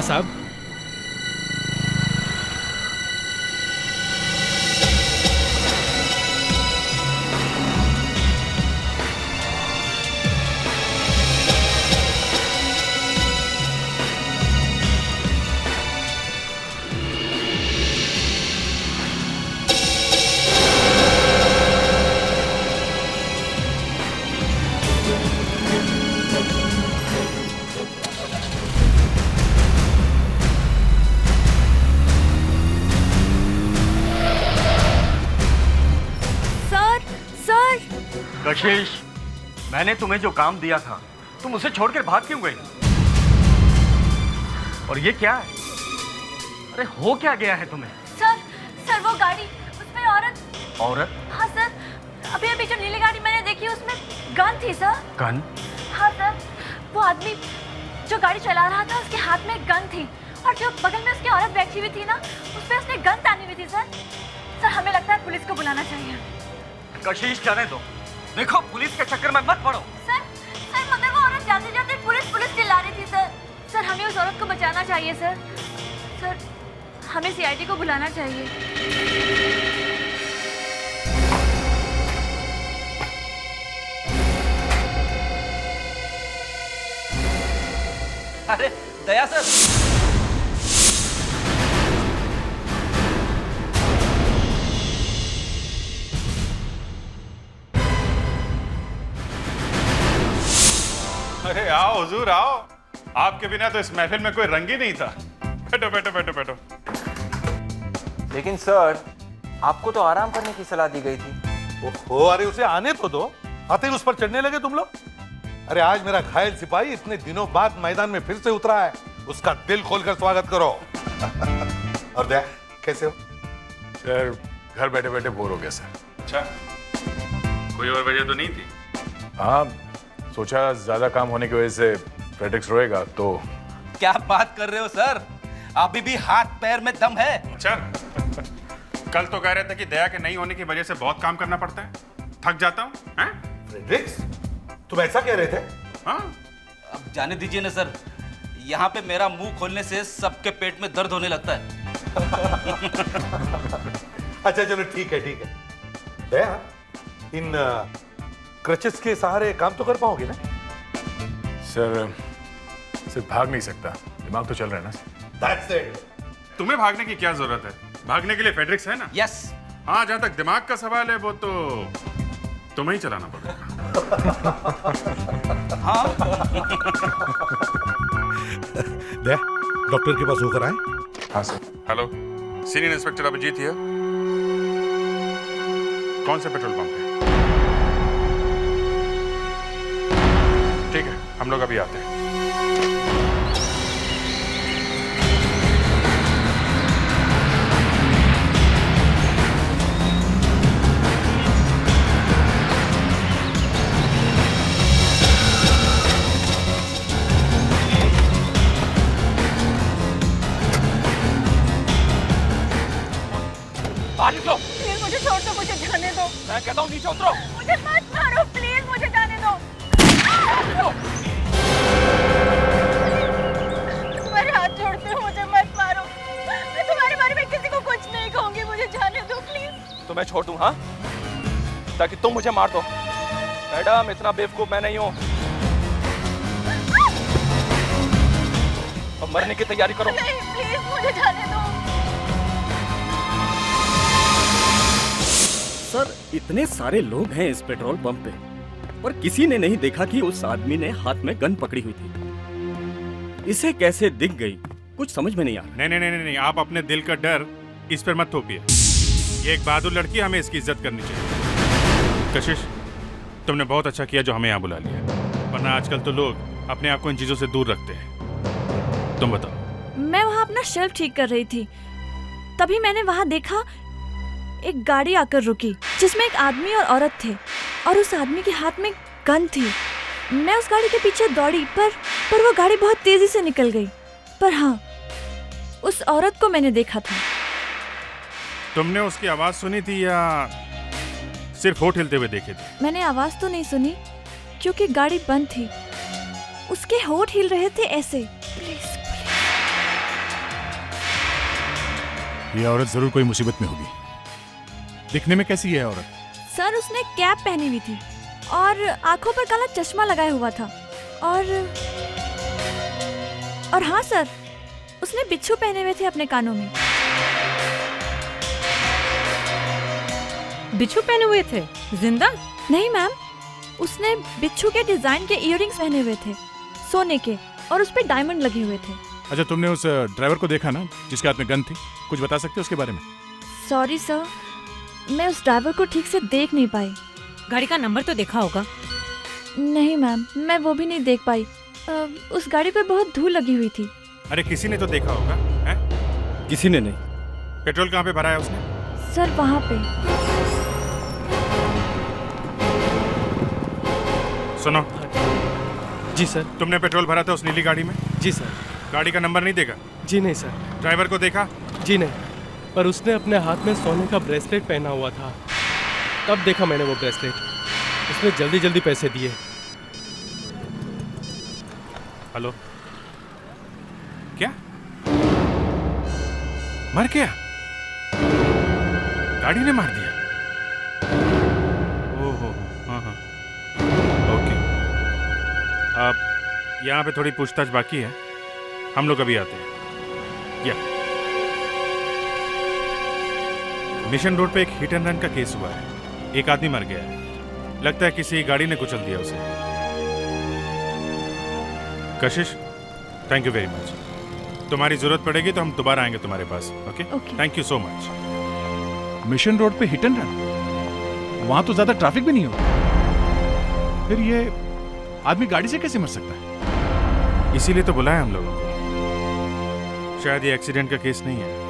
साहब। कशिश, मैंने तुम्हें जो काम दिया था तुम उसे छोड़कर भाग क्यों गई? और ये क्या है? अरे हो क्या गया है तुम्हें? सर वो गाड़ी, उसमें औरत। औरत? हाँ सर, अभी जो नीली गाड़ी मैंने देखी उसमें गन थी सर। गन? हाँ सर, वो आदमी जो गाड़ी चला रहा था उसके हाथ में गन थी और जो बगल में उसकी औरत बैठी हुई थी ना उस पे उसने गन तानी हुई थी सर हमें लगता है पुलिस को बुलाना चाहिए। कशिश जाने दो, देखो पुलिस के चक्कर में मत पड़ो। सर मगर वो औरत जाते जाते पुलिस चिल्ला रही थी सर हमें उस औरत को बचाना चाहिए सर हमें सीआईडी को बुलाना चाहिए। अरे दया सर, अरे आओ हुजूर आओ, आपके बिना तो इस महफिल में कोई रंग ही नहीं था। बैठो बैठो बैठो बैठो। लेकिन सर आपको तो आराम करने की सलाह दी गई थी। ओहो, अरे उसे आने तो दो, आते ही उस पर चढ़ने लगे तुम लोग। अरे आज मेरा घायल सिपाही इतने दिनों बाद मैदान में फिर से उतरा है, उसका दिल खोलकर स्वागत करो। और दया कैसे हो? सर घर बैठे बैठे बोर हो गया सर। अच्छा, कोई और वजह तो नहीं थी? हाँ, सोचा ज्यादा काम होने की वजह से फ्रेडरिक्स रोएगा तो। क्या बात कर रहे हो सर, अभी भी हाथ पैर में दम है। अच्छा कल तो कह रहे थे कि दया के नहीं होने की वजह से बहुत काम करना पड़ता है, थक जाता हूँ। फ्रेडरिक्स, तुम ऐसा कह रहे थे? हाँ, अब जाने दीजिए ना सर, यहाँ पे मेरा मुंह खोलने से सबके पेट में दर्द होने लगता है। अच्छा चलो ठीक है दया, इन क्रचेस के सहारे काम तो कर पाओगे ना? सर सिर्फ भाग नहीं सकता, दिमाग तो चल रहा है ना। That's it. तुम्हें भागने की क्या जरूरत है, भागने के लिए फेड्रिक्स है ना। यस। हाँ, जहां तक दिमाग का सवाल है वो तो तुम्हें ही चलाना पड़ेगा। हाँ। दया, डॉक्टर के पास होकर आए? हाँ sir. Hello, senior inspector Abhijit here. कौन से पेट्रोल पंप पे? ठीक है, हम लोग अभी आते हैं। प्लीज मुझे छोड़ दो, मुझे जाने दो। मैं कहता हूँ नीचे उतरो। मुझे मत मारो प्लीज, मुझे जाने दो। तुम्हारे हाथ जोड़ती हूँ, मुझे मत मारो। मैं तुम्हारे बारे में किसी को कुछ नहीं कहूंगी, मुझे जाने दो प्लीज। तो मैं छोड़ दूं हाँ, ताकि तुम मुझे मार दो। मैडम इतना बेवकूफ मैं नहीं हूँ। अब मरने की तैयारी करो। नहीं प्लीज मुझे जाने दो। सर इतने सारे लोग हैं इस पेट्रोल पंप पे और किसी ने नहीं देखा कि उस आदमी ने हाथ में गन पकड़ी हुई थी। इसे कैसे दिख गई कुछ समझ में नहीं आ रहा। नहीं, आप अपने दिल का डर इस पर मत थोपिए। ये एक बहादुर लड़की, हमें इसकी इज्जत करनी चाहिए। कशिश, तुमने बहुत अच्छा किया जो हमें यहाँ बुला लिया, वरना आजकल तो लोग अपने आप को इन चीजों से दूर रखते हैं। तुम बताओ। मैं वहाँ अपना शेल्फ ठीक कर रही थी, तभी मैंने वहाँ देखा एक गाड़ी आकर रुकी जिसमें एक आदमी और औरत थे और उस आदमी के हाथ में गन थी। मैं उस गाड़ी के पीछे दौड़ी पर वो गाड़ी बहुत तेजी से निकल गई। पर हाँ, उस औरत को मैंने देखा था। तुमने उसकी आवाज सुनी थी या सिर्फ होठ हिलते हुए देखे थे? मैंने आवाज तो नहीं सुनी क्योंकि गाड़ी बंद थी। उसके होठ हिल रहे थे ऐसे। प्लीज ये औरत जरूर कोई मुसीबत में होगी। दिखने में कैसी है औरत? सर उसने कैप पहनी हुई थी और आंखों पर काला चश्मा लगाया हुआ था और हाँ सर, उसने बिच्छू पहने हुए थे अपने कानों में। बिच्छू पहने हुए थे? जिंदा? नहीं मैम, उसने बिच्छू के डिजाइन के इयररिंग्स पहने हुए थे, सोने के, और उस पे डायमंड लगे हुए थे। अच्छा, तुमने उस ड्राइवर को देखा ना जिसके हाथ में गन थी? कुछ बता सकते हो उसके बारे में? सॉरी सर, मैं उस ड्राइवर को ठीक से देख नहीं पाई। गाड़ी का नंबर तो देखा होगा? नहीं मैम, मैं वो भी नहीं देख पाई। उस गाड़ी पर बहुत धूल लगी हुई थी। अरे किसी ने तो देखा होगा, हैं? किसी ने नहीं। पेट्रोल कहाँ पे भरा है उसने? सर वहाँ पे। सुनो, जी सर। तुमने पेट्रोल भरा था उस नीली गाड़ी में? जी सर। गाड़ी का नंबर नहीं देखा? जी नहीं सर। ड्राइवर को देखा? जी नहीं, पर उसने अपने हाथ में सोने का ब्रेसलेट पहना हुआ था, तब देखा मैंने वो ब्रेसलेट। उसने जल्दी जल्दी पैसे दिए। हेलो, क्या मर गया? गाड़ी ने मार दिया? ओहो, हाँ हाँ, ओके। अब यहाँ पे थोड़ी पूछताछ बाकी है, हम लोग अभी आते हैं। या मिशन रोड पे एक हिट एंड रन का केस हुआ है। एक आदमी मर गया है, लगता है किसी गाड़ी ने कुचल दिया उसे। कशिश, थैंक यू वेरी मच। तुम्हारी जरूरत पड़ेगी तो हम दोबारा आएंगे तुम्हारे पास। Okay, thank you so much. Mission road पे हिट एंड रन? वहां तो ज्यादा ट्रैफिक भी नहीं होगा, फिर ये आदमी गाड़ी से कैसे मर सकता है? इसीलिए तो बुलाया हम लोगों को। शायद ये एक्सीडेंट का केस नहीं है।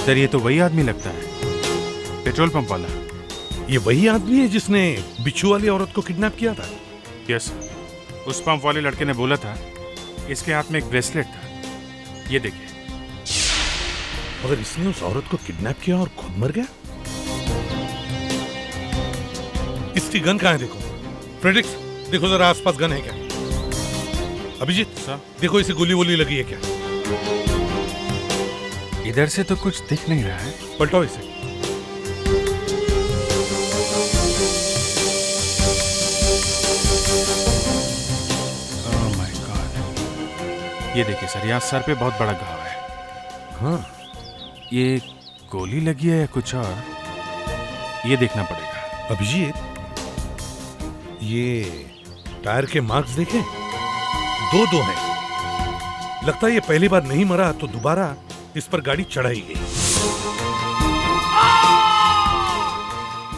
सर, ये तो वही आदमी लगता है, पेट्रोल पंप वाला। ये वही आदमी है जिसने बिच्छू वाली औरत को किडनैप किया था? यस, उस पंप वाले लड़के ने बोला था इसके हाथ में एक ब्रेसलेट था। ये देखिए। मगर इसने उस औरत को किडनैप किया और खुद मर गया? इसकी गन कहाँ है? देखो फ्रेडरिक्स, देखो जरा आसपास गन है क्या? अभिजीत सर, देखो इसे गोली वोली लगी है क्या? इधर से तो कुछ दिख नहीं रहा है। पलटाओ इसे। ओह माय गॉड, ये देखिए सर, यहाँ सर पे बहुत बड़ा घाव है। हाँ, ये गोली लगी है या कुछ और, ये देखना पड़ेगा। अभिजीत, ये टायर के मार्क्स देखे? दो हैं। लगता है ये पहली बार नहीं मरा तो दोबारा इस पर गाड़ी चढ़ाई गई।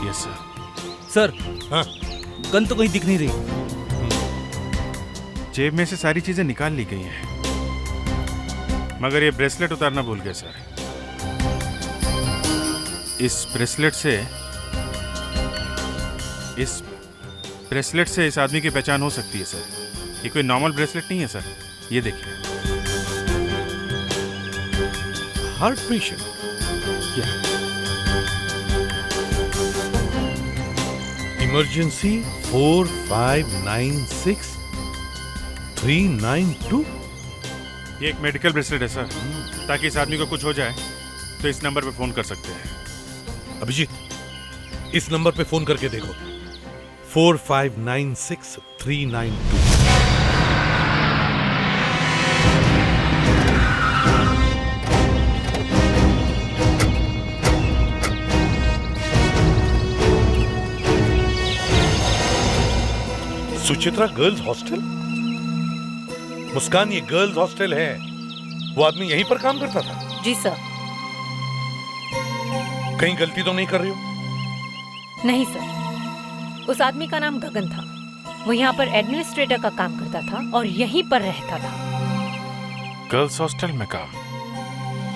Yes sir. सर, हाँ, गन तो कहीं दिख नहीं रही। जेब में से सारी चीजें निकाल ली गई हैं, मगर ये ब्रेसलेट उतारना भूल गए सर। इस ब्रेसलेट से इस आदमी की पहचान हो सकती है सर। ये कोई नॉर्मल ब्रेसलेट नहीं है सर, ये देखिए। Heart patient? इमरजेंसी 4596-392। ये एक मेडिकल ब्रेसलेट है सर, ताकि इस आदमी को कुछ हो जाए तो इस नंबर पे फोन कर सकते हैं। अभिजीत, इस नंबर पे फोन करके देखो, 4596-392। Suchitra girls hostel? मुस्कान, ये गर्ल्स हॉस्टल है। वो आदमी यहीं पर काम करता था? जी सर। कहीं गलती तो नहीं कर रही हो? नहीं सर, उस आदमी का नाम गगन था। वो यहाँ पर एडमिनिस्ट्रेटर का काम करता था और यहीं पर रहता था। गर्ल्स हॉस्टल में काम?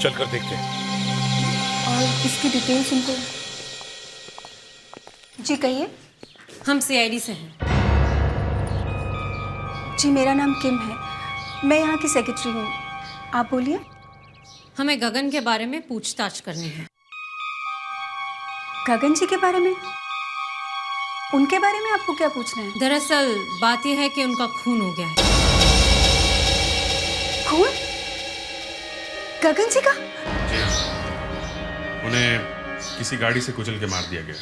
चलकर देखते हैं। और इसकी डिटेल्स उनको जी कहिए। हम सीआईडी से हैं। जी मेरा नाम किम है, मैं यहाँ की सेक्रेटरी हूँ। आप बोलिए। हमें गगन के बारे में पूछताछ करनी है। गगन जी के बारे में? उनके बारे में आपको क्या पूछना है? दरअसल बात यह है कि उनका खून हो गया है। खून? गगन जी का? उन्हें किसी गाड़ी से कुचल के मार दिया गया।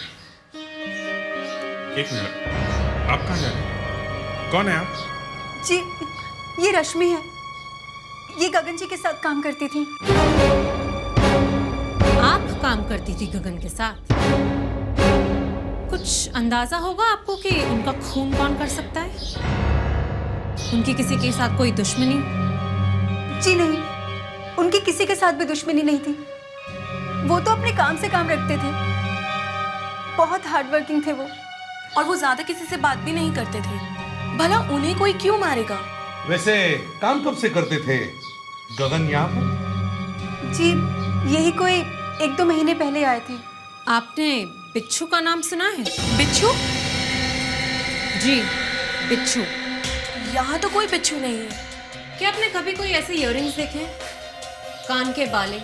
एक मिनट, आप कहाँ जा रहे हैं? कौन है आप? जी ये रश्मि है, ये गगन जी के साथ काम करती थी। आप काम करती थी गगन के साथ? कुछ अंदाजा होगा आपको कि उनका खून कौन कर सकता है? उनकी किसी के साथ कोई दुश्मनी? जी नहीं, उनकी किसी के साथ भी दुश्मनी नहीं थी। वो तो अपने काम से काम रखते थे, बहुत हार्ड वर्किंग थे वो, और वो ज्यादा किसी से बात भी नहीं करते थे। भला उन्हें कोई क्यों मारेगा? वैसे काम कब से करते थे गगन यहाँ पर? जी यही कोई 1-2 महीने पहले आए थे। आपने बिच्छू का नाम सुना है? बिच्छू? जी बिच्छू। यहाँ तो कोई बिच्छू नहीं है। क्या आपने कभी कोई ऐसे इयररिंग्स देखे हैं? कान के बाले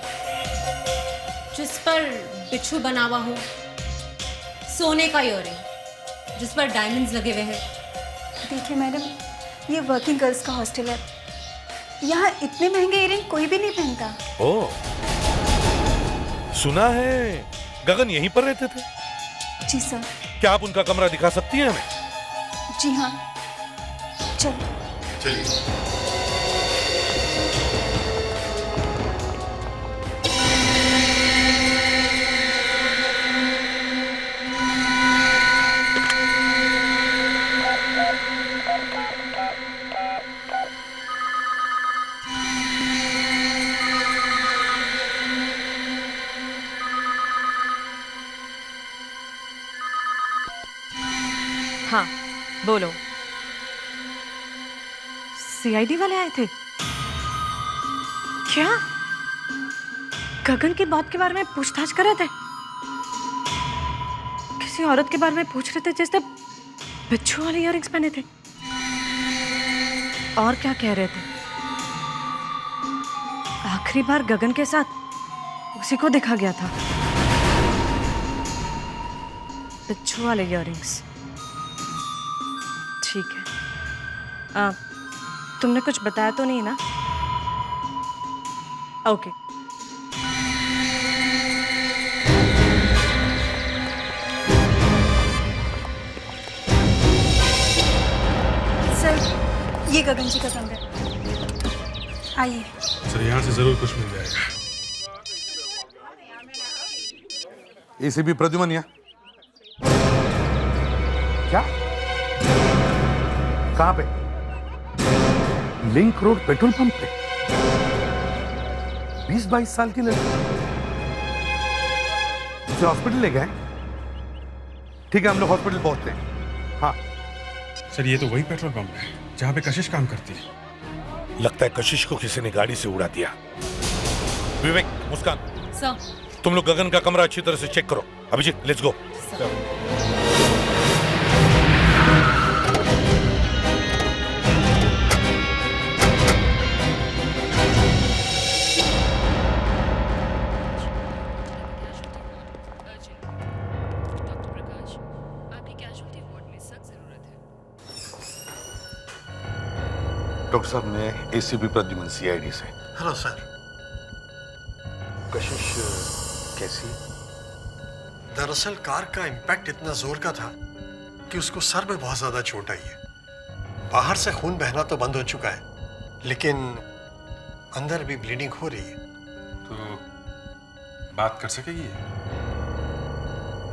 जिस पर बिच्छू बना हुआ हो, सोने का इयररिंग जिस पर डायमंड्स लगे हुए हैं। देखिए मैडम, ये वर्किंग गर्ल्स का हॉस्टल है, यहाँ इतने महंगे इयररिंग कोई भी नहीं पहनता। ओ, सुना है गगन यहीं पर रहते थे? जी सर। क्या आप उनका कमरा दिखा सकती हैं हमें? जी हाँ, चलो। चलिए। हाँ बोलो। सीआईडी वाले आए थे क्या? गगन की बात के बारे में पूछताछ कर रहे थे? किसी औरत के बारे में पूछ रहे थे जिसने बिच्छू वाले इयररिंग्स पहने थे? और क्या कह रहे थे? आखिरी बार गगन के साथ उसी को देखा गया था, बिच्छू वाले इयररिंग्स। ठीक है, तुमने कुछ बताया तो नहीं ना? ओके। सर ये गगन जी का कमरा है, आइए। सर यहाँ से जरूर कुछ मिल जाएगा। एसीपी प्रद्युमन यहाँ? क्या? कहाँ पे? लिंक रोड पेट्रोल पंप पे 20-22 साल की लड़की उसे हॉस्पिटल ले गए? ठीक है, हम लोग हॉस्पिटल पहुंचते हैं। हाँ सर, ये तो वही पेट्रोल पंप है जहाँ पे कशिश काम करती है। लगता है कशिश को किसी ने गाड़ी से उड़ा दिया। विवेक, मुस्कान, सर तुम लोग गगन का कमरा अच्छी तरह से चेक करो। Abhijit, let's go. डॉक्टर साहब, मैं एसीपी प्रद्युमन सीआईडी से। Hello sir. कशिश कैसी? दरअसल कार का इम्पैक्ट इतना जोर का था कि उसको सर में बहुत ज्यादा चोट आई है। बाहर से खून बहना तो बंद हो चुका है, लेकिन अंदर भी ब्लीडिंग हो रही है। तो बात कर सकेगी?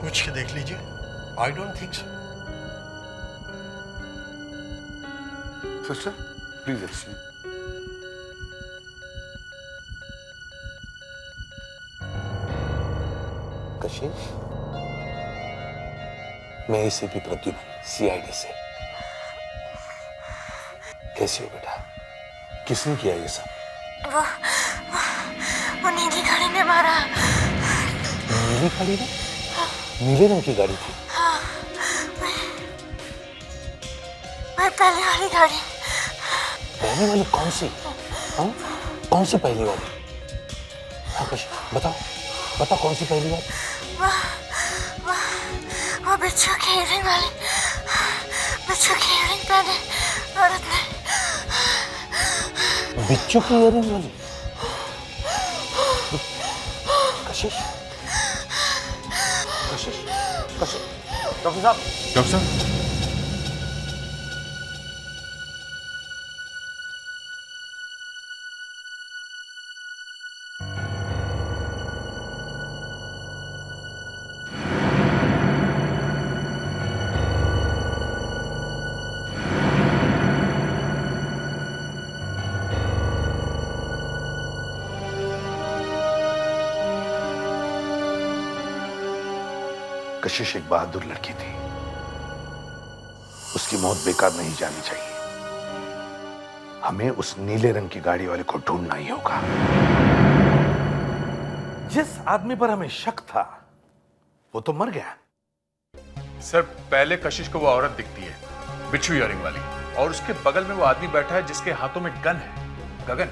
पूछ के देख लीजिए। I don't think so. Sister please excuse. कशिश, मैं एसीपी प्रद्युमन सीआईडी से। कैसी हो बेटा? किसने किया ये सब? वो नीली गाड़ी ने मारा। नीली गाड़ी ने? नीले रंग की गाड़ी थी? हाँ। वह पहले वाली गाड़ी। पहले वाली कौन सी? हाँ? कौन सी पहली वाली? हाँ कशिश बताओ, बताओ कौन सी पहली वाली? वो बिच्छू की इयरिंग वाली, बिच्छू की इयरिंग पहने औरत ने। बिच्छू की इयरिंग वाली? कशिश, कशिश, कशिश, डॉक्टर साहब। डॉक्टर साहब, कशिश एक बहादुर लड़की थी, उसकी मौत बेकार नहीं जानी चाहिए। हमें उस नीले रंग की गाड़ी वाले को ढूंढना ही होगा। जिस आदमी पर हमें शक था वो तो मर गया। सर पहले कशिश को वो औरत दिखती है, बिच्छू इयरिंग वाली, और उसके बगल में वो आदमी बैठा है जिसके हाथों में गन है, गगन।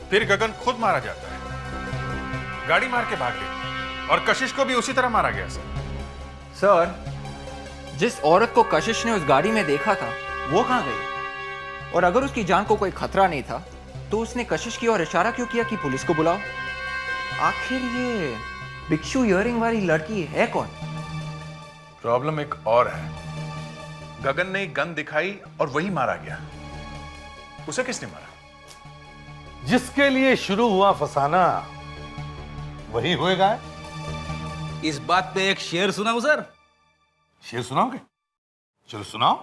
फिर गगन खुद मारा जाता है, गाड़ी मार के भाग गई, और कशिश को भी उसी तरह मारा गया। सर, जिस औरत को कशिश ने उस गाड़ी में देखा था वो कहाँ गई? और अगर उसकी जान को कोई खतरा नहीं था तो उसने कशिश की ओर इशारा क्यों किया कि पुलिस को बुलाओ? आखिर ये बिच्छू इयरिंग वाली लड़की है कौन? प्रॉब्लम एक और है, गगन ने गन दिखाई और वही मारा गया। उसे किसने मारा? जिसके लिए शुरू हुआ फसाना वही होएगा। इस बात पे एक शेर सुनाऊं सर? शेर सुनाओगे? चलो सुनाओ।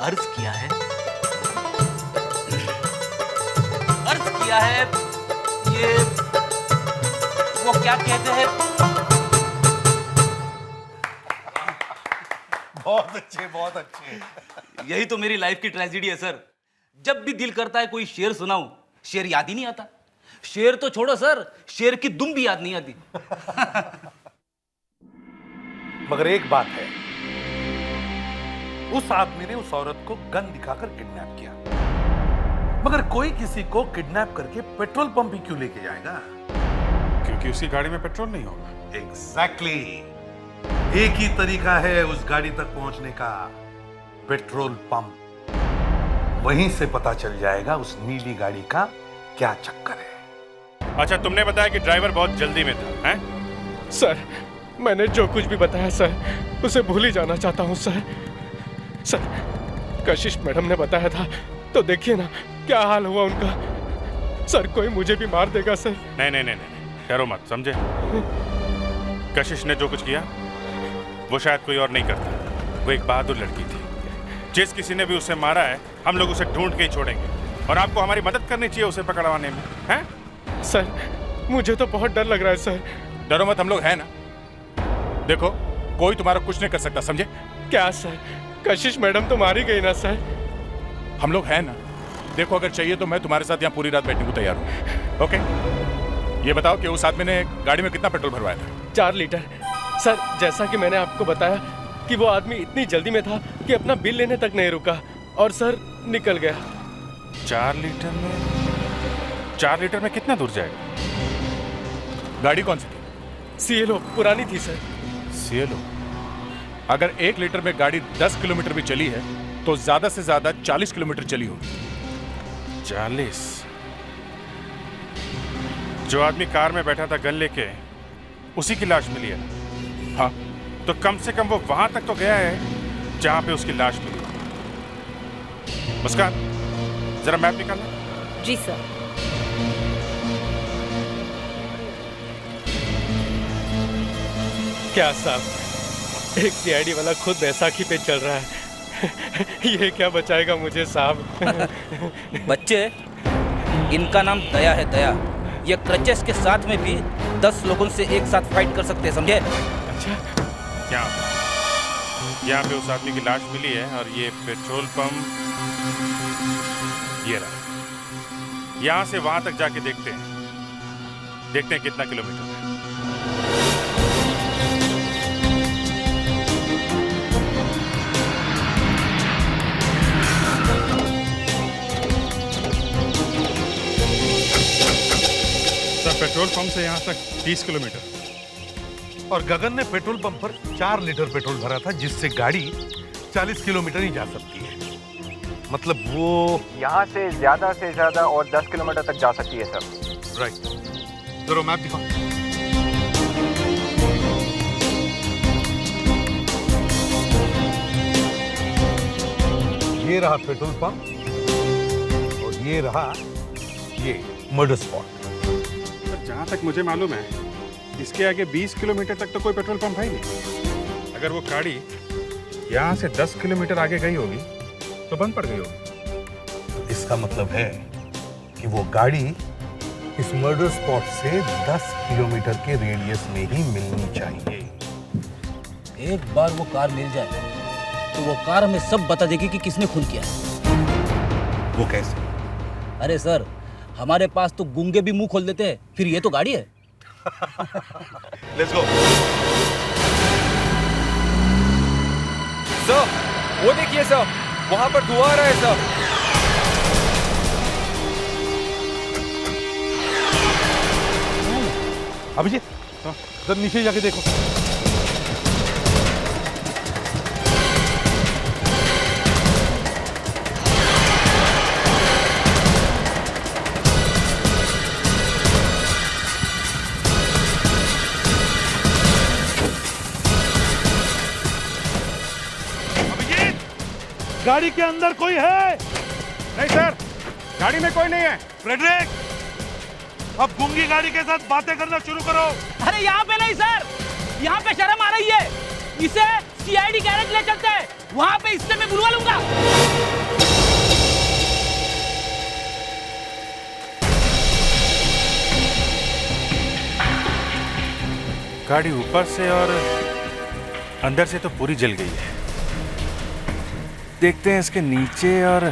अर्ज किया है, अर्ज किया है, ये वो क्या कहते हैं? बहुत अच्छे, बहुत अच्छे। यही तो मेरी लाइफ की ट्रेजेडी है सर। जब भी दिल करता है कोई शेर सुनाऊं, शेर याद ही नहीं आता। शेर तो छोड़ो सर, शेर की दुम भी याद नहीं आती। मगर एक बात है, उस आदमी ने उस औरत को गन दिखाकर किडनैप किया। मगर कोई किसी को किडनैप करके पेट्रोल पंप ही क्यों लेके जाएगा? क्योंकि उसकी गाड़ी में पेट्रोल नहीं होगा। एग्जैक्टली। एक ही तरीका है उस गाड़ी तक पहुंचने का, पेट्रोल पंप। वहीं से पता चल जाएगा उस नीली गाड़ी का क्या चक्कर है। अच्छा, तुमने बताया कि ड्राइवर बहुत जल्दी में था, हैं? सर, मैंने जो कुछ भी बताया सर, उसे भूल ही जाना चाहता हूँ सर। सर, कशिश मैडम ने बताया था, तो देखिए ना क्या हाल हुआ उनका। सर, कोई मुझे भी मार देगा सर। नहीं नहीं नहीं नहीं, डरो मत, समझे? कशिश ने जो कुछ किया वो शायद कोई और नहीं करता। वो एक बहादुर लड़की थी। जिस किसी ने भी उसे मारा है, हम लोग उसे ढूंढ के ही छोड़ेंगे, और आपको हमारी मदद करनी चाहिए उसे पकड़वाने में, हैं? सर, मुझे तो बहुत डर लग रहा है सर। डरो मत, हम लोग हैं ना। देखो, कोई तुम्हारा कुछ नहीं कर सकता, समझे? क्या सर, कशिश मैडम तो मारी गई ना सर? हम लोग हैं ना। देखो, अगर चाहिए तो मैं तुम्हारे साथ यहाँ पूरी रात बैठने को तैयार हूँ। ओके? ये बताओ कि उस आदमी ने गाड़ी में कितना पेट्रोल भरवाया था? 4 लीटर। सर, जैसा कि मैंने आपको बताया कि वो आदमी इतनी जल्दी में था कि अपना बिल लेने तक नहीं रुका, और सर निकल गया। 4 लीटर में? 4 लीटर में कितना दूर जाएगा? गाड़ी कौन सी थी? सीएलओ पुरानी थी सर। सीएलओ? अगर 1 लीटर में गाड़ी 10 किलोमीटर भी चली है तो ज्यादा से ज्यादा 40 किलोमीटर चली होगी। 40? जो आदमी कार में बैठा था गन लेके, उसी की लाश मिली है। हाँ, तो कम से कम वो वहां तक तो गया है जहां पे उसकी लाश मिली। मुस्कान, जरा मैप निकालना। जी सर। क्या साहब, एक सीआईडी वाला खुद बैसाखी पे चल रहा है। ये क्या बचाएगा मुझे साहब? बच्चे, इनका नाम दया है, दया। ये क्रचेस के साथ में भी 10 लोगों से एक साथ फाइट कर सकते हैं, समझे? अच्छा, यहाँ पे उस आदमी की लाश मिली है, और ये पेट्रोल पंप ये रहा। यहाँ से वहां तक जाके देखते हैं कितना किलोमीटर है। पेट्रोल पंप से यहाँ तक 30 किलोमीटर। और गगन ने पेट्रोल पंप पर 4 लीटर पेट्रोल भरा था, जिससे गाड़ी 40 किलोमीटर ही जा सकती है। मतलब वो यहाँ से ज्यादा और 10 किलोमीटर तक जा सकती है सर। राइट। जरा मैप दिखाओ। ये रहा पेट्रोल पंप और ये रहा ये मर्डर स्पॉट। सर जहाँ तक मुझे मालूम है इसके आगे 20 किलोमीटर तक तो कोई पेट्रोल पंप है ही नहीं। अगर वो गाड़ी यहाँ से 10 किलोमीटर आगे गई होगी तो बंद पड़ गई होगी। इसका मतलब है कि वो गाड़ी इस मर्डर स्पॉट से 10 किलोमीटर के रेडियस में ही मिलनी चाहिए। एक बार वो कार मिल जाए तो वो कार हमें सब बता देगी कि किसने खून किया है। वो कैसे? अरे सर, हमारे पास तो गूंगे भी मुंह खोल देते हैं, फिर ये तो गाड़ी है। Let's go. सर वो देखिए सर, वहां पर धुआं आ रहा है सर। अभिजीत, जरा नीचे जाके देखो। गाड़ी के अंदर कोई है? नहीं सर, गाड़ी में कोई नहीं है। फ्रेडरिक, अब गूंगी गाड़ी के साथ बातें करना शुरू करो। अरे यहाँ पे नहीं सर, यहाँ पे शर्म आ रही है। इसे सीआईडी गैरेज ले चलते हैं, वहाँ पे इससे मैं बुलवा लूंगा। गाड़ी ऊपर से और अंदर से तो पूरी जल गई है। देखते हैं इसके नीचे और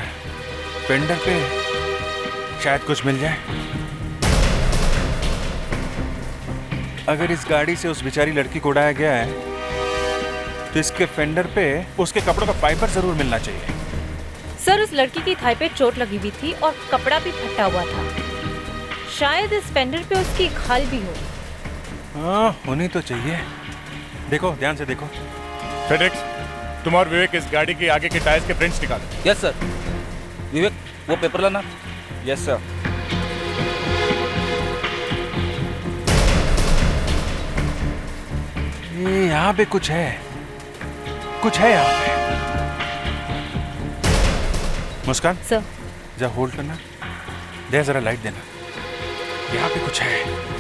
फेंडर पे शायद कुछ मिल जाए। अगर इस गाड़ी से उस बेचारी लड़की को उड़ाया गया है तो इसके फेंडर पे उसके कपड़ों का फाइबर जरूर मिलना चाहिए। सर उस लड़की की थाई पे चोट लगी हुई थी और कपड़ा भी फटा हुआ था। शायद इस फेंडर पे उसकी खाल भी हो। हाँ, होनी तो चाहिए। देखो, ध्यान से देखो। फेडेक्स, तुम और विवेक इस गाड़ी के आगे के टायर्स के प्रिंट्स निकालो। Yes sir. विवेक, वो पेपर लाना। Yes sir. ये यहाँ पे कुछ है यहाँ पे। मुस्कान सर, जा होल्ड करना, दे जरा लाइट देना। यहाँ पे कुछ है।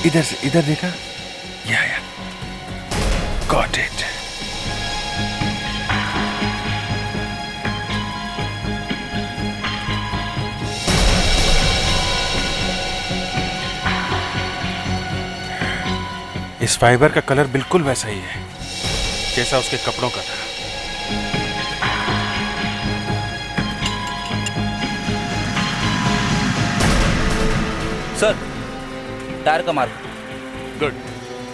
इधर से, इधर देखा? या गॉट इट। इस फाइबर का कलर बिल्कुल वैसा ही है जैसा उसके कपड़ों का था। सर, टायर का मार्क। गुड।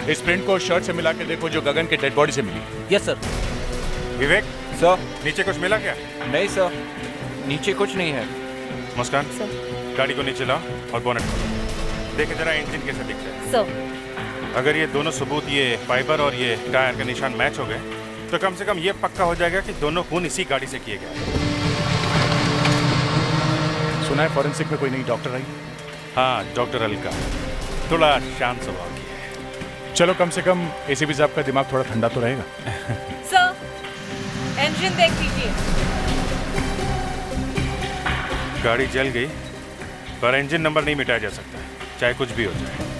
इस प्रिंट को शर्ट से मिला के देखो जो गगन के डेड बॉडी से मिली। Yes sir. विवेक सर, नीचे कुछ मिला क्या? नहीं सर, नीचे कुछ नहीं है। मुस्कान सर, गाड़ी को नीचे लाओ और बोनट खोलो। देखे जरा इंजन कैसे दिखता है। सर, अगर ये दोनों सबूत, ये फाइबर और ये टायर का निशान मैच हो गए तो कम से कम ये पक्का हो जाएगा कि दोनों खून इसी गाड़ी से किए गए। सुना है फॉरेंसिक में कोई नई डॉक्टर आई? हाँ, डॉक्टर अलका थोड़ा शांत स्वभाव की है। चलो, कम से कम एसीपी साहब का दिमाग थोड़ा ठंडा तो रहेगा। सर, इंजन देख लीजिए। गाड़ी जल गई पर इंजन नंबर नहीं मिटाया जा सकता, चाहे कुछ भी हो जाए।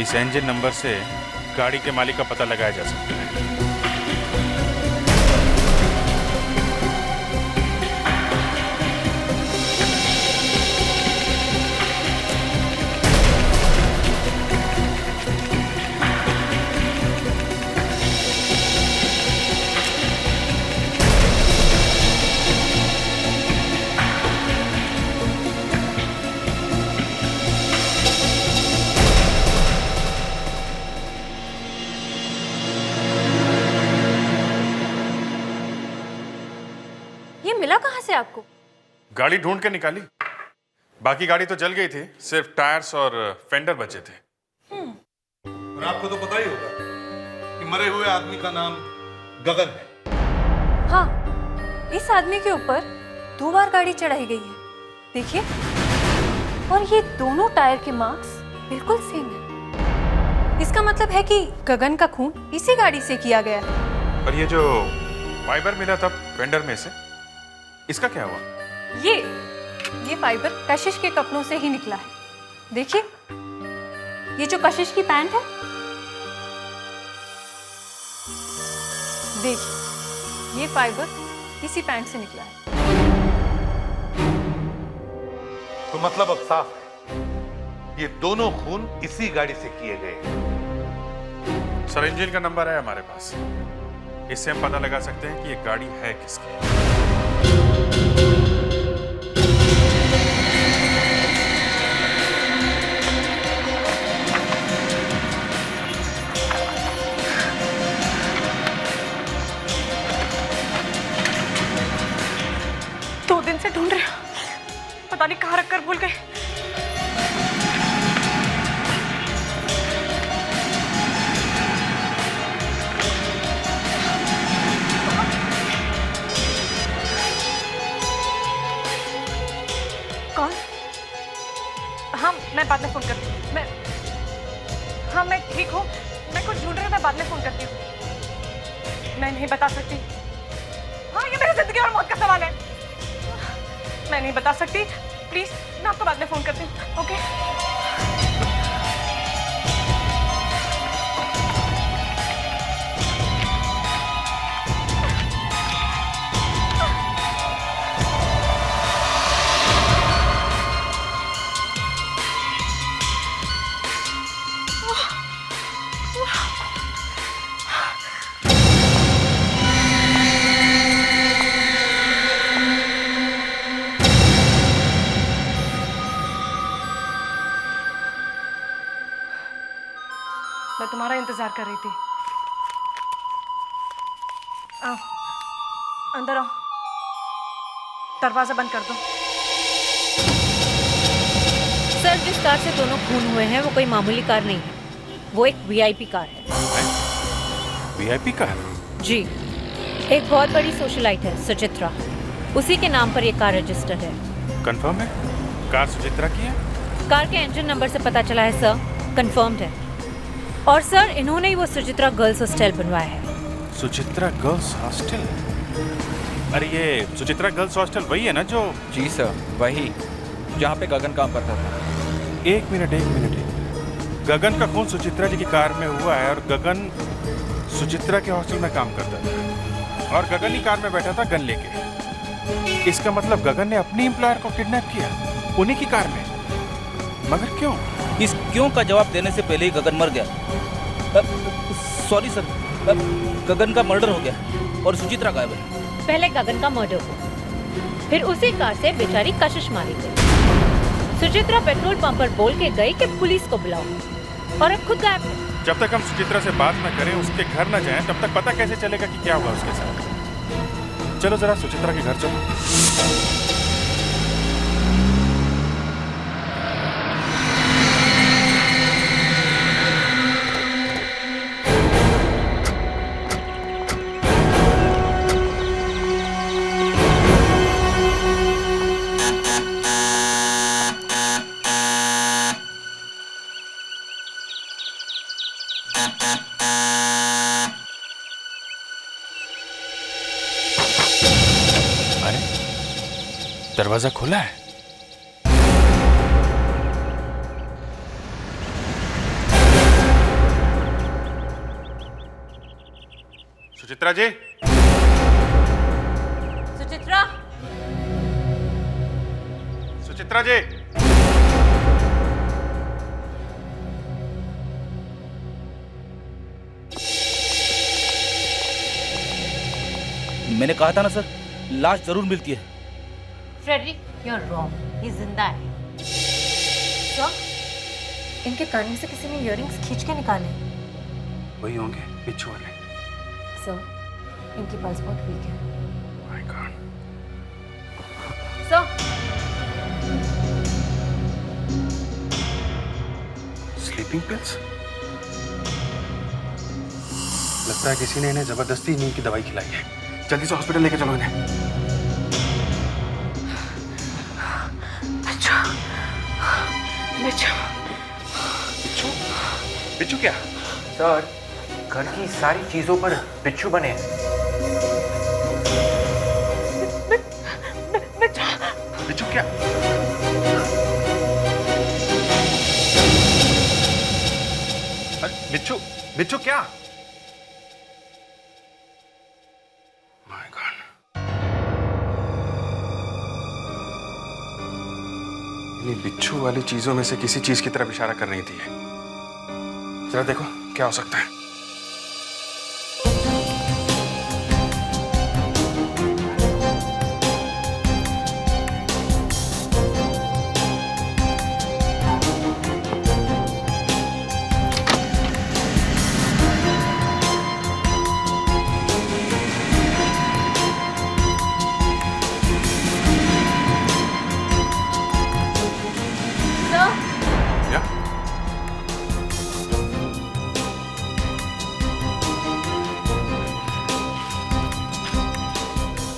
इस इंजन नंबर से गाड़ी के मालिक का पता लगाया जा सकता है। मिला कहाँ से आपको? गाड़ी ढूंढ के निकाली। बाकी गाड़ी तो जल गई थी, सिर्फ टायर्स और फेंडर बचे थे। और आपको तो पता ही होगा कि मरे हुए आदमी का नाम गगन है। हाँ, इस आदमी के ऊपर 2 बार गाड़ी चढ़ाई गई है, देखिए। और ये दोनों टायर के मार्क्स बिल्कुल सेम है। इसका मतलब है कि गगन का खून इसी गाड़ी से किया गया है। और ये जो फाइबर मिला था फेंडर में से, इसका क्या हुआ? ये फाइबर कशिश के कपड़ों से ही निकला है। देखिए, ये जो कशिश की पैंट है, देखिए, ये फाइबर इसी पैंट से निकला है। तो मतलब अब साफ है, ये दोनों खून इसी गाड़ी से किए गए। सर, इंजन का नंबर है हमारे पास, इससे हम पता लगा सकते हैं कि ये गाड़ी है किसकी। से ढूंढ रहे हो, पता नहीं कहाँ रखकर भूल गए। कौन? हाँ, मैं बाद में फोन करती हूँ। हाँ, मैं ठीक हूँ, मैं कुछ ढूंढ रही हूँ, मैं बाद में फोन करती हूँ। मैं नहीं बता सकती। हाँ, ये मेरी जिंदगी और मौत का सवाल है। मैं नहीं बता सकती, प्लीज, मैं आपको बाद में फोन करती हूँ। ओके? मैं तुम्हारा इंतजार कर रही थी। आओ, अंदर आओ, दरवाजा बंद कर दो। सर, जिस कार से दोनों खून हुए हैं वो कोई मामूली कार नहीं है, वो एक वीआईपी कार है। VIP car? जी, एक बहुत बड़ी सोशलाइट है, सुचित्रा, उसी के नाम पर ये कार रजिस्टर्ड है। कंफर्म है कार सुचित्रा की है? कार के इंजन नंबर से पता चला है सर, कंफर्म्ड है। और सर, इन्होंने ही वो सुचित्रा गर्ल्स हॉस्टल बनवाया है। Suchitra girls hostel? अरे ये सुचित्रा गर्ल्स हॉस्टल वही है ना जो? जी सर, वही, जहाँ पे गगन काम करता था। एक मिनट। गगन का खून सुचित्रा जी की कार में हुआ है और गगन सुचित्रा के हॉस्टल में काम करता था और गगन ही कार में बैठा था गन लेके। इसका मतलब गगन ने अपनी एम्प्लॉयर को किडनैप किया उन्हीं की कार में। मगर क्यों? इस क्यों का जवाब देने से पहले ही गगन मर गया। सॉरी सर, गगन का मर्डर हो गया और सुचित्रा गायब है। पहले गगन का मर्डर हुआ, फिर उसी कार से बेचारी कशिश मारी गई। सुचित्रा पेट्रोल पंप पर बोल के गई कि पुलिस को बुलाओ और अब खुद गायब है। जब तक हम सुचित्रा से बात न करें, उसके घर न जाएं, तब तक पता कैसे चलेगा कि क्या हुआ उसके साथ। चलो जरा सुचित्रा के घर चलो। दरवाजा खुला है। सुचित्रा जी, सुचित्रा, सुचित्रा जी, मैंने कहा था ना सर, लाश जरूर मिलती है। फ्रेडरिक, यू आर रॉन्ग, ये जिंदा है। सर, इनके कान में से किसी ने इयररिंग्स खींच के निकाले। वही होंगे बिच्छू वाले। सर, इनकी पल्स बहुत वीक है। My God, sir sleeping pills? लगता है किसी ने इन्हें जबरदस्ती नींद की दवाई खिलाई है। जल्दी से हॉस्पिटल लेके चलो इन्हें। बिच्छू बिच्छू बिच्छू? बिच्छू क्या? सर, घर की सारी चीजों पर बिच्छू बने हैं। बिच्छू क्या? बिच्छू बिच्छू क्या? My God. इन्हीं बिच्छू वाली चीजों में से किसी चीज की तरफ इशारा कर रही थी ये। जरा देखो क्या हो सकता है। क्या?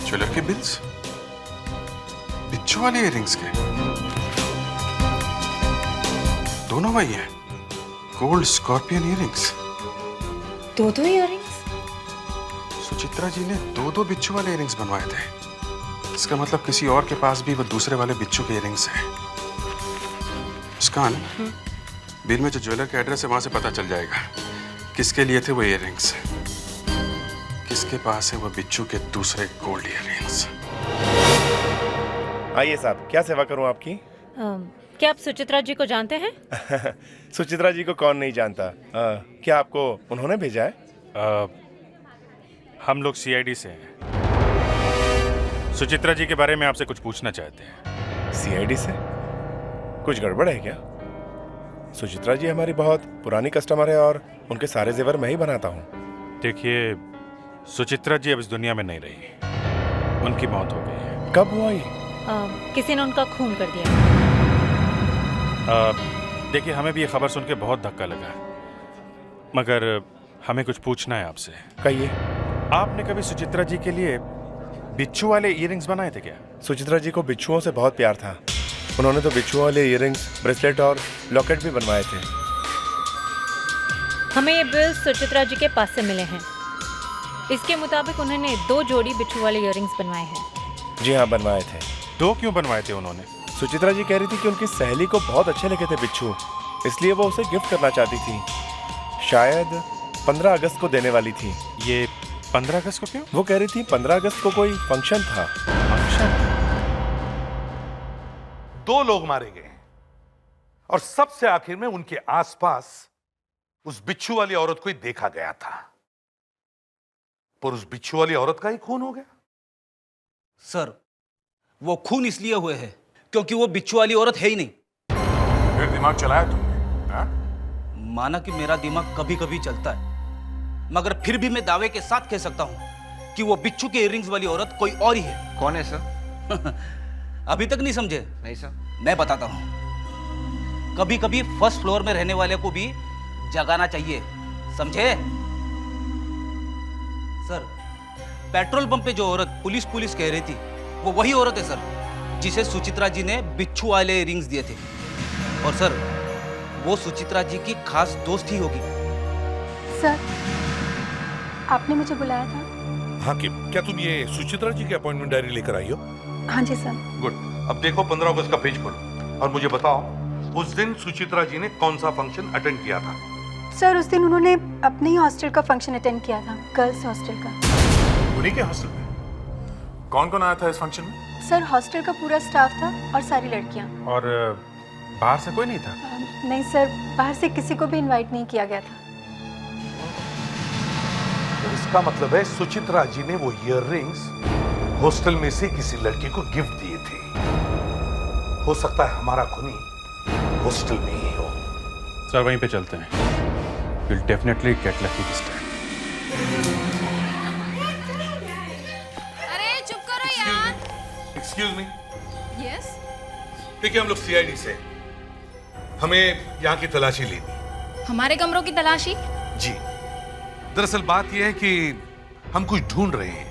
ज्वेलर के बिल्स? बिच्छू वाले इयररिंग्स के? दोनों वही है। Gold scorpion earrings. दो इयररिंग्स? सुचित्रा जी ने दो बिच्छू वाले इयररिंग्स बनवाए थे। इसका मतलब किसी और के पास भी वो दूसरे वाले बिच्छू के इयररिंग्स हैं। मुस्कान, बिल में जो ज्वेलर का एड्रेस है वहां से पता चल जाएगा किसके लिए थे वो इयररिंग्स, किसके पास है वो बिच्छू के दूसरे गोल्ड इयररिंग्स। आइए साहब, क्या सेवा करूं आपकी? क्या आप सुचित्रा जी को जानते हैं? सुचित्रा जी को कौन नहीं जानता। क्या आपको उन्होंने भेजा है? हम लोग सीआईडी से हैं। सुचित्रा जी के बारे में आपसे कुछ पूछना चाहते हैं। सीआईडी से? कुछ गड़बड़ है क्या? सुचित्रा जी हमारी बहुत पुरानी कस्टमर है और उनके सारे जेवर मैं ही बनाता हूँ। देखिए, सुचित्रा जी अब इस दुनिया में नहीं रही। उनकी मौत हो गई है। कब हुआ ये? किसी ने उनका खून कर दिया। देखिए, हमें भी ये खबर सुन के बहुत धक्का लगा, मगर हमें कुछ पूछना है आपसे। कहिए। आपने कभी सुचित्रा जी के लिए बिच्छू वाले इयररिंग्स बनाए थे क्या? सुचित्रा जी को बिच्छुओं से बहुत प्यार था। उन्होंने तो बिच्छुओं वाले इयररिंग्स, ब्रेसलेट और लॉकेट भी बनवाए थे। हमें ये बिल्स सुचित्रा जी के पास से मिले हैं। इसके मुताबिक उन्होंने 2 जोड़ी बिच्छू वाले इयररिंग्स बनवाए हैं। जी हाँ, बनवाए थे। 2 क्यों बनवाए थे उन्होंने? सुचित्रा जी कह रही थी कि उनकी सहेली को बहुत अच्छे लगे थे बिच्छू, इसलिए वो उसे गिफ्ट करना चाहती थी। शायद 15 अगस्त को देने वाली थी। ये 15 अगस्त को क्यों? वो कह रही थी 15 अगस्त को कोई फंक्शन था। फंक्शन? 2 लोग मारे गए और सबसे आखिर में उनके आसपास उस बिच्छू वाली औरत को ही देखा गया था, पर उस बिच्छू वाली औरत का ही खून हो गया। सर, वो खून इसलिए हुए हैं क्योंकि वो बिच्छू वाली औरत है ही नहीं। फिर दिमाग चलाया तुमने? हाँ? माना कि मेरा दिमाग कभी कभी चलता है, मगर फिर भी मैं दावे के साथ कह सकता हूं कि वो बिच्छू के इयररिंग्स वाली औरत कोई और ही है। कौन है सर? अभी तक नहीं समझे? नहीं सर। मैं बताता हूं। कभी कभी फर्स्ट फ्लोर में रहने वाले को भी जगाना चाहिए, समझे? सर, पेट्रोल पंप पे जो औरत पुलिस कह रही थी, वो वही औरत है सर जिसे सुचित्रा जी ने बिच्छू वाले इयररिंग्स दिए थे। और सर, वो सुचित्रा जी की खास दोस्त ही होगी। सर, आपने मुझे बुलाया था? हाँ किम, क्या तुम ये सुचित्रा जी की अपॉइंटमेंट डायरी लेकर आई हो? हाँ जी सर। गुड। अब देखो 15 अगस्त का पेज खोलो और मुझे बताओ उस दिन सुचित्रा जी ने कौन सा फंक्शन अटेंड किया था? सर, उस दिन उन्होंने अपने ही हॉस्टल का फंक्शन अटेंड किया था, गर्ल्स हॉस्टल का। उन्हीं के हॉस्टल में? कौन कौन आया था इस फंक्शन में? सर, हॉस्टल का पूरा स्टाफ था और सारी लड़कियां। और बाहर से कोई नहीं था? नहीं सर, बाहर से किसी को भी इनवाइट नहीं किया गया था। तो इसका मतलब है सुचित्रा जी ने वो इयररिंग्स हॉस्टल में से किसी लड़की को गिफ्ट दिए थे। हो सकता है हमारा खूनी हॉस्टल में ही हो। सर, वहीं पे चलते हैं। You'll definitely get lucky this time. अरे चुप करो यार। एक्सक्यूज मी, यस देखिए, हम लोग सीआईडी से हैं। हमें यहाँ की तलाशी लेनी। हमारे कमरों की तलाशी? जी, दरअसल बात यह है कि हम कुछ ढूंढ रहे हैं,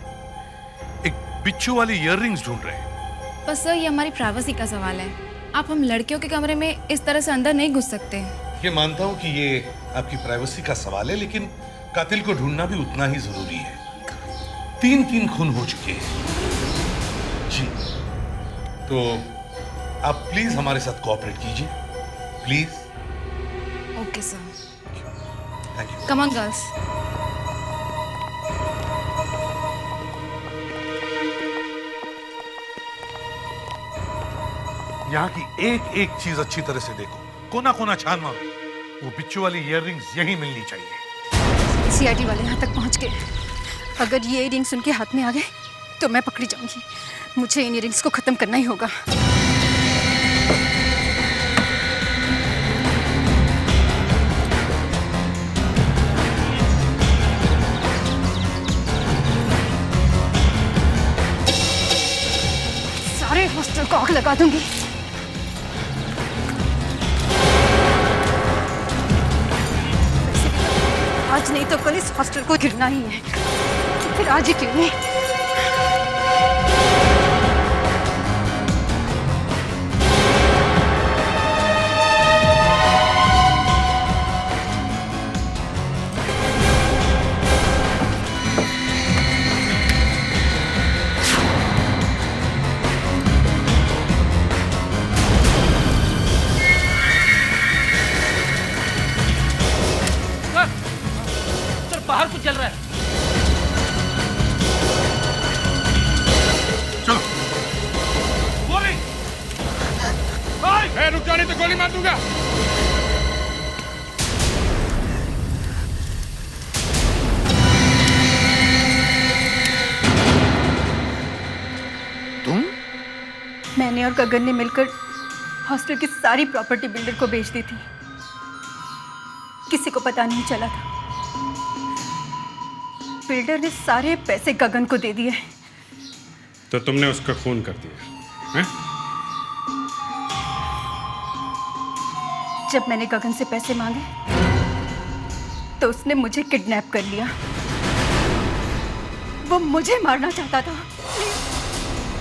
एक बिच्छू वाली इयररिंग्स ढूंढ रहे हैं। पर सर, ये हमारी प्राइवेसी का सवाल है। आप हम लड़कियों के कमरे में इस तरह से अंदर नहीं घुस सकते। ये मानता हूँ कि ये आपकी प्राइवेसी का सवाल है, लेकिन कातिल को ढूंढना भी उतना ही जरूरी है। 3 खून हो चुके हैं। जी, तो आप प्लीज हमारे साथ कोऑपरेट कीजिए, please. Okay sir. Thank you. Come on girls. यहाँ की एक एक चीज अच्छी तरह से देखो, कोना कोना छान मारो। वो बिच्छू वाली इयररिंग्स यहीं मिलनी चाहिए। सीआईडी वाले यहाँ तक पहुँच गए। अगर ये इयररिंग्स उनके हाथ में आ गए तो मैं पकड़ी जाऊंगी। मुझे इन इयररिंग्स को खत्म करना ही होगा। सारे हॉस्टल को आग लगा दूंगी। आज नहीं तो कल इस हॉस्टल को गिरना ही है, फिर आज ही क्यों नहीं। बाहर कुछ चल रहा है। चलो। गोली! मैं रुक जाने तो गोली मार दूंगा। तुम? मैंने और गगन ने मिलकर हॉस्टल की सारी प्रॉपर्टी बिल्डर को बेच दी थी। किसी को पता नहीं चला था। बिल्डर ने सारे पैसे गगन को दे दिए। तो तुमने उसका खून कर दिया हैं? जब मैंने गगन से पैसे मांगे तो उसने मुझे किडनैप कर लिया। वो मुझे मारना चाहता था।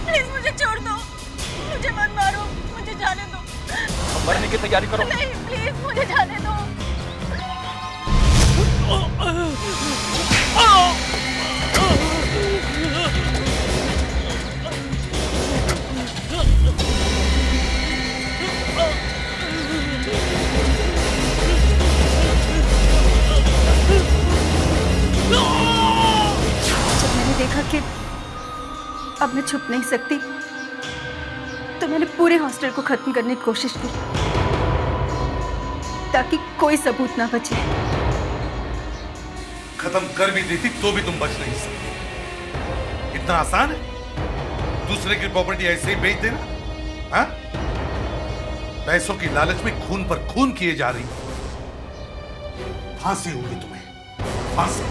प्लीज मुझे छोड़ दो, मुझे मत मारो, मुझे जाने दो। मरने की तैयारी करो। नहीं, प्लीज मुझे जाने दो। जब मैंने देखा कि अब मैं छुप नहीं सकती तो मैंने पूरे हॉस्टल को खत्म करने की कोशिश की ताकि कोई सबूत ना बचे। खत्म कर भी देती तो भी तुम बच नहीं सकते। इतना आसान है दूसरे की प्रॉपर्टी ऐसे ही बेच देना? हाँ? पैसों की लालच में खून पर खून किए जा रही। फांसी होगी तुम्हें, फांसी।